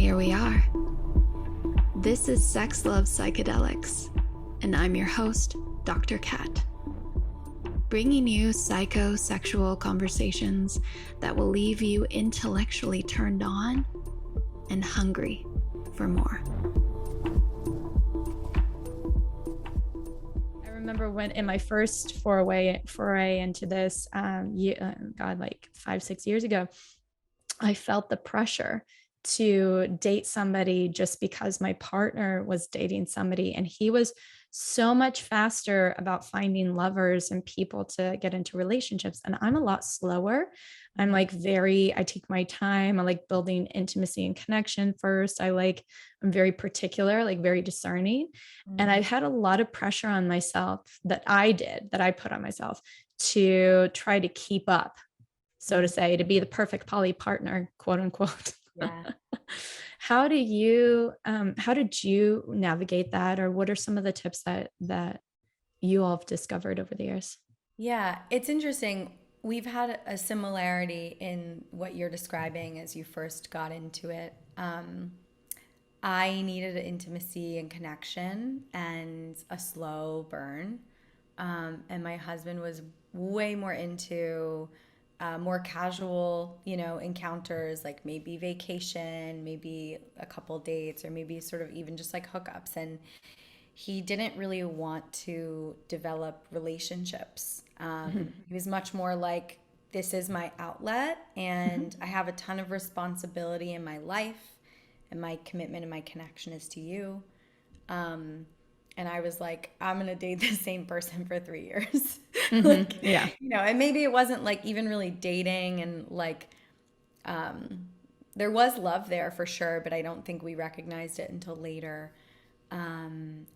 here we are. This is Sex Love Psychedelics, and I'm your host, Dr. Kat, bringing you psychosexual conversations that will leave you intellectually turned on and hungry for more. I remember when in my first foray into this, like 5-6 years ago, I felt the pressure to date somebody just because my partner was dating somebody, and he was so much faster about finding lovers and people to get into relationships. And I'm a lot slower. I'm I take my time. I like building intimacy and connection first. I'm very particular, like very discerning. And I had a lot of pressure on myself that I put on myself to try to keep up, so to say, to be the perfect poly partner, quote unquote. Yeah. How did you navigate that, or what are some of the tips that you all have discovered over the years? Yeah, it's interesting. We've had a similarity in what you're describing as you first got into it. I needed intimacy and connection and a slow burn. And my husband was way more into more casual, encounters, like maybe vacation, maybe a couple dates, or maybe sort of even just like hookups. And he didn't really want to develop relationships. He was much more like, this is my outlet, and I have a ton of responsibility in my life, and my commitment and my connection is to you. And I was like, I'm going to date the same person for 3 years. Yeah. And maybe it wasn't like even really dating, and like, there was love there for sure, but I don't think we recognized it until later. And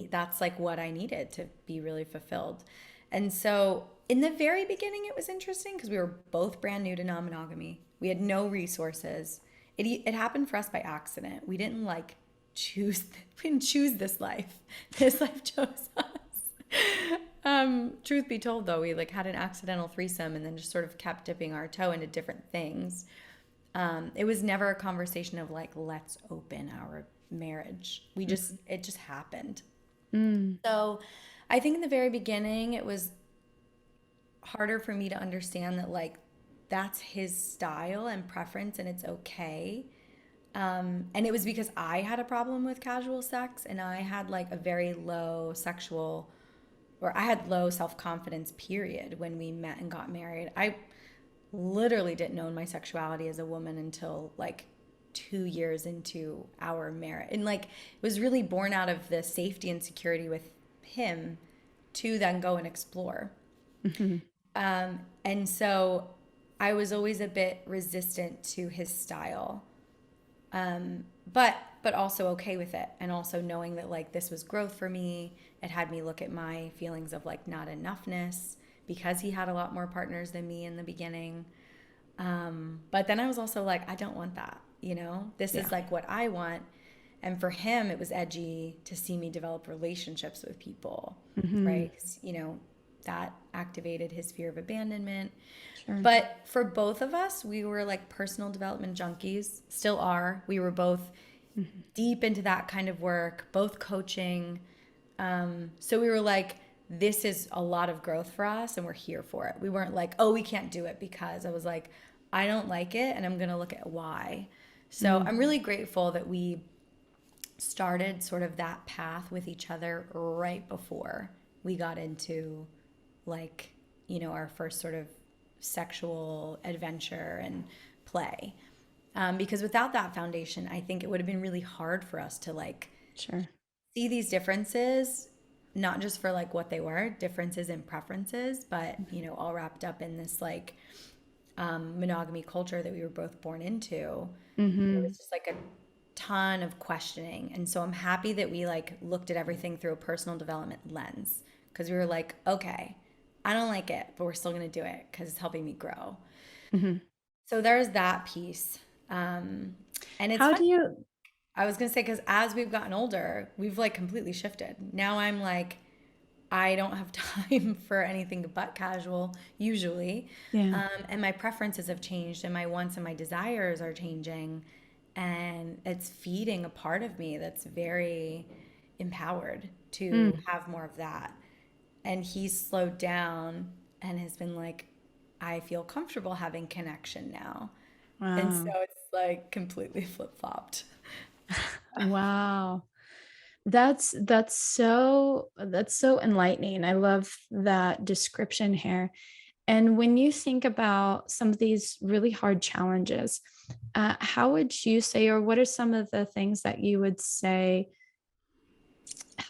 that's like what I needed to be really fulfilled. And so in the very beginning, it was interesting because we were both brand new to non-monogamy. We had no resources. It happened for us by accident. We didn't choose this life. This life chose us. Truth be told, though, we had an accidental threesome and then just sort of kept dipping our toe into different things. It was never a conversation of let's open our marriage. It just happened. So I think in the very beginning, it was harder for me to understand that that's his style and preference, and it's okay. And it was because I had a problem with casual sex, and I had a very low I had low self-confidence, period, when we met and got married. I literally didn't know my sexuality as a woman until 2 years into our marriage. And it was really born out of the safety and security with him to then go and explore. And so I was always a bit resistant to his style. But also okay with it, and also knowing that this was growth for me. It had me look at my feelings of not enoughness, because he had a lot more partners than me in the beginning. But then I was also I don't want that, this is what I want. And for him, it was edgy to see me develop relationships with people, right? 'Cause, that activated his fear of abandonment. Sure. But for both of us, we were personal development junkies, still are. We were both deep into that kind of work, both coaching. So we were this is a lot of growth for us, and we're here for it. We weren't oh, we can't do it because. I was I don't like it, and I'm going to look at why. So I'm really grateful that we started sort of that path with each other right before we got into our first sort of sexual adventure and play. Because without that foundation, I think it would have been really hard for us to Sure. see these differences, not just for what they were, differences in preferences, but all wrapped up in this monogamy culture that we were both born into. It was just a ton of questioning. And so I'm happy that we looked at everything through a personal development lens, because we were okay, I don't like it, but we're still going to do it because it's helping me grow. So there's that piece. And it's How fun. do you I was going to say, because as we've gotten older, we've completely shifted. Now I'm I don't have time for anything but casual, usually. Yeah. And my preferences have changed, and my wants and my desires are changing. and it's feeding a part of me that's very empowered to Mm. have more of that. And he's slowed down and has been like, I feel comfortable having connection now. And so Wow. it's like completely flip-flopped. Wow. That's so enlightening. I love that description here. And when you think about some of these really hard challenges, how would you say, or what are some of the things that you would say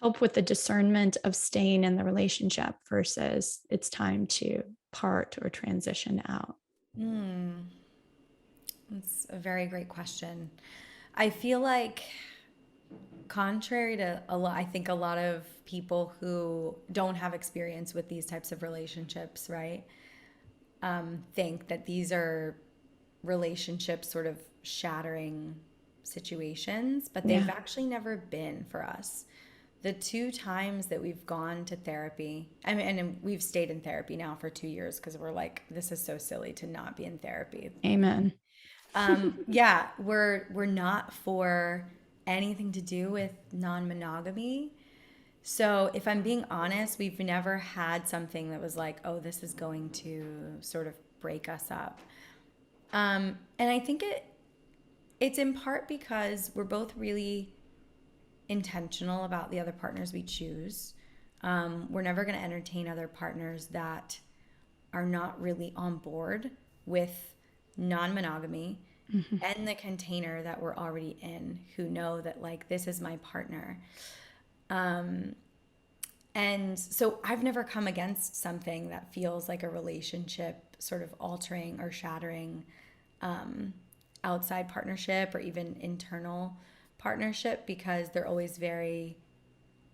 help with the discernment of staying in the relationship versus it's time to part or transition out? Hmm. That's a very great question. I feel like, contrary to a lot, I think a lot of people who don't have experience with these types of relationships, right, think that these are relationships sort of shattering situations, but they've Yeah. actually never been for us. The two times that we've gone to therapy, I mean, and we've stayed in therapy now for 2 years because we're like, this is so silly to not be in therapy. Amen. Yeah, we're not for anything to do with non-monogamy. So if I'm being honest, we've never had something that was like, oh, this is going to sort of break us up. And I think it's in part because we're both really intentional about the other partners we choose. We're never going to entertain other partners that are not really on board with non-monogamy Mhm. and the container that we're already in, who know that like this is my partner. And so I've never come against something that feels like a relationship sort of altering or shattering outside partnership or even internal partnership, because they're always very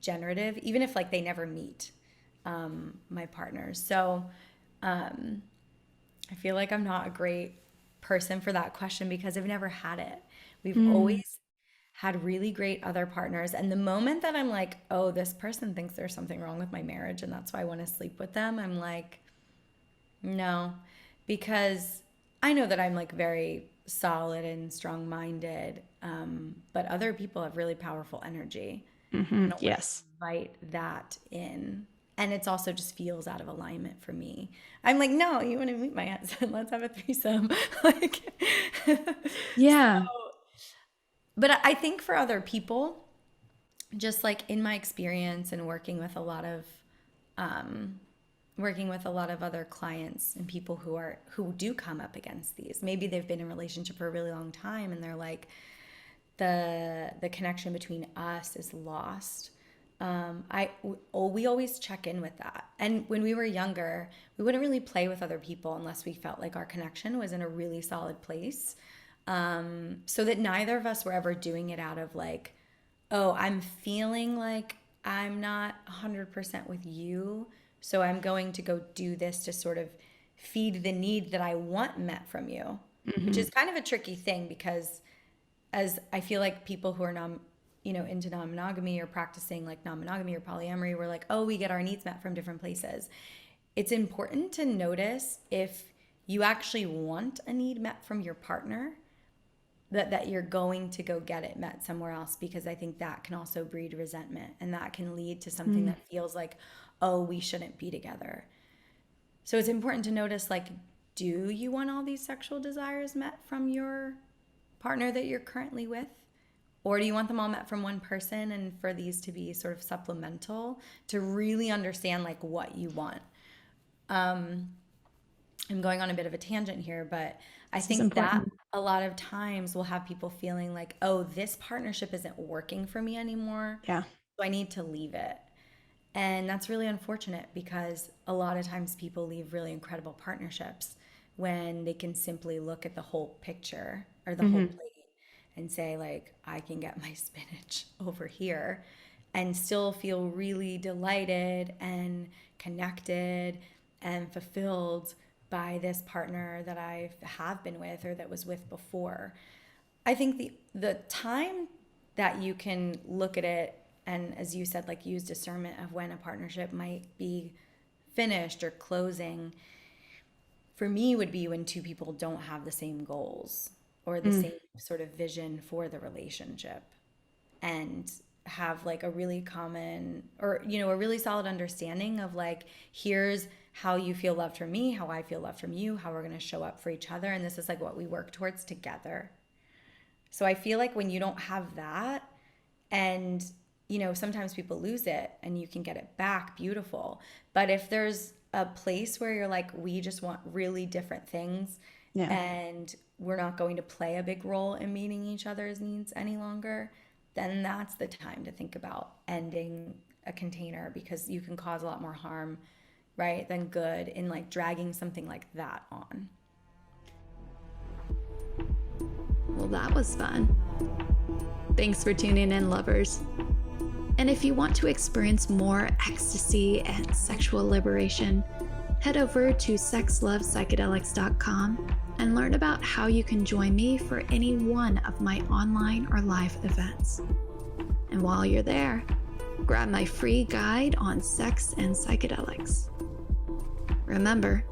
generative, even if like they never meet my partners. So I feel like I'm not a great person for that question because I've never had it. We've Mm. always had really great other partners. And the moment that I'm like, oh, this person thinks there's something wrong with my marriage and that's why I want to sleep with them, I'm like, no, because I know that I'm like very solid and strong minded, but other people have really powerful energy. I Mhm. don't want to Yes. invite that in. And it's also just feels out of alignment for me. I'm like, no, you want to meet my husband? Let's have a threesome. Like, so, Yeah. but I think for other people, just like in my experience and working with a lot of other clients and people who do come up against these. Maybe they've been in a relationship for a really long time and they're like, the connection between us is lost. We always check in with that. And when we were younger, we wouldn't really play with other people unless we felt like our connection was in a really solid place. So that neither of us were ever doing it out of like, oh, I'm feeling like I'm not 100% with you, so I'm going to go do this to sort of feed the need that I want met from you, which Mhm. is kind of a tricky thing because as I feel like people who are into non-monogamy or practicing like non-monogamy or polyamory, we're like, oh, we get our needs met from different places. It's important to notice if you actually want a need met from your partner, that you're going to go get it met somewhere else, because I think that can also breed resentment and that can lead to something Mm. that feels like, oh, we shouldn't be together. So it's important to notice, like, do you want all these sexual desires met from your partner that you're currently with? Or do you want them all met from one person, and for these to be sort of supplemental to really understand like what you want? I'm going on a bit of a tangent here, but I This is think that important. a lot of times we'll have people feeling like, oh, this partnership isn't working for me anymore, Yeah. so I need to leave it. And that's really unfortunate because a lot of times people leave really incredible partnerships when they can simply look at the whole picture or the whole Mhm. plate and say, like, I can get my spinach over here and still feel really delighted and connected and fulfilled by this partner that I have been with or that was with before. I think the time that you can look at it and, as you said, like use discernment of when a partnership might be finished or closing, for me would be when two people don't have the same goals. or the same sort of vision for the relationship, and have like a really common, or a really solid understanding of like, here's how you feel loved from me, how I feel loved from you, how we're going to show up for each other, and this is like what we work towards together. So I feel like when you don't have that, and sometimes people lose it and you can get it back, beautiful. But if there's a place where you're like, we just want really different things, and we're not going to play a big role in meeting each other's needs any longer, then that's the time to think about ending a container, because you can cause a lot more harm, right, than good in like dragging something like that on. Well, that was fun. Thanks for tuning in, lovers. And if you want to experience more ecstasy and sexual liberation, head over to sexlovepsychedelics.com and learn about how you can join me for any one of my online or live events. And while you're there, grab my free guide on sex and psychedelics. Remember,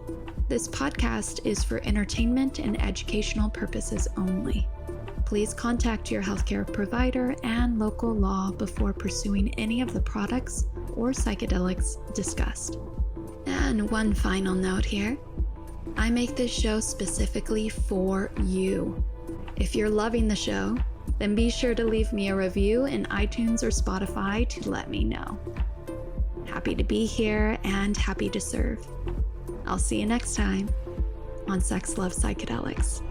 this podcast is for entertainment and educational purposes only. Please contact your healthcare provider and local law before pursuing any of the products or psychedelics discussed. And one final note here. I make this show specifically for you. If you're loving the show, then be sure to leave me a review in iTunes or Spotify to let me know. Happy to be here and happy to serve. I'll see you next time on Sex Love Psychedelics.